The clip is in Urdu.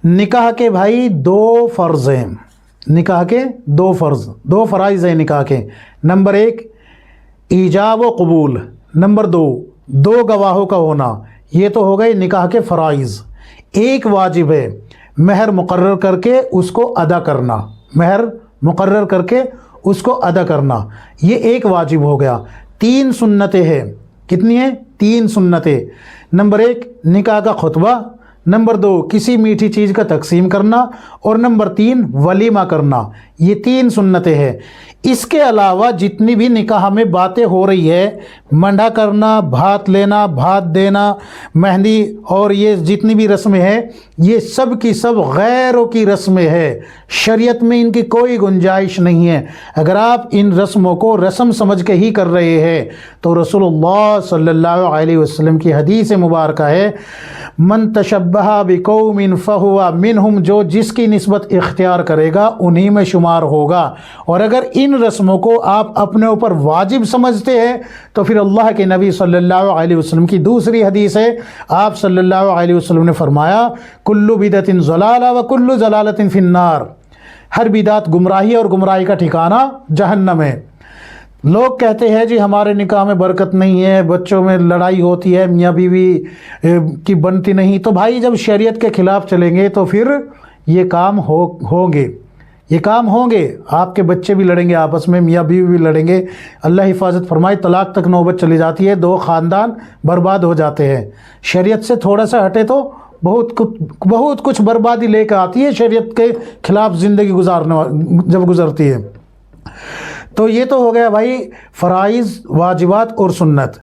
نکاح کے بھائی دو فرض ہیں، نکاح کے دو فرائض ہیں نکاح کے۔ نمبر 1 ایجاب و قبول، نمبر 2 گواہوں کا ہونا۔ یہ تو ہو گئے نکاح کے فرائض۔ ایک واجب ہے مہر مقرر کر کے اس کو ادا کرنا، مہر مقرر کر کے اس کو ادا کرنا، یہ ایک واجب ہو گیا۔ 3 سنتیں ہیں، کتنی ہیں؟ 3 سنتیں۔ نمبر 1 نکاح کا خطبہ، نمبر 2 کسی میٹھی چیز کا تقسیم کرنا، اور نمبر 3 ولیمہ کرنا۔ یہ 3 سنتیں ہیں۔ اس کے علاوہ جتنی بھی نکاح میں باتیں ہو رہی ہے، منڈا کرنا، بھات لینا، بھات دینا، مہندی، اور یہ جتنی بھی رسمیں ہیں، یہ سب کی سب غیروں کی رسمیں ہیں، شریعت میں ان کی کوئی گنجائش نہیں ہے۔ اگر آپ ان رسموں کو رسم سمجھ کے ہی کر رہے ہیں تو رسول اللہ صلی اللہ علیہ وسلم کی حدیث مبارکہ ہے، من تشبہ بقوم فہو منہم، جو جس کی نسبت اختیار کرے گا انہی میں شمار ہوگا۔ اور اگر ان رسموں کو آپ اپنے اوپر واجب سمجھتے ہیں تو پھر اللہ کے نبی صلی اللہ علیہ وسلم کی دوسری حدیث ہے، آپ صلی اللہ علیہ وسلم نے فرمایا کل بدعت ضلالہ وکل ضلالۃ فی النار، ہر بدعت گمراہی اور گمراہی کا ٹھکانہ جہنم ہے۔ لوگ کہتے ہیں جی ہمارے نکاح میں برکت نہیں ہے، بچوں میں لڑائی ہوتی ہے، میاں بیوی کی بنتی نہیں۔ تو بھائی جب شریعت کے خلاف چلیں گے تو پھر یہ کام ہوں گے، یہ کام ہوں گے، آپ کے بچے بھی لڑیں گے آپس میں، میاں بیوی بھی لڑیں گے، اللہ حفاظت فرمائے طلاق تک نوبت چلی جاتی ہے، 2 خاندان برباد ہو جاتے ہیں۔ شریعت سے تھوڑا سا ہٹے تو بہت کچھ بربادی لے کے آتی ہے، شریعت کے خلاف زندگی جب گزرتی ہے۔ تو یہ تو ہو گیا بھائی فرائض، واجبات اور سنت۔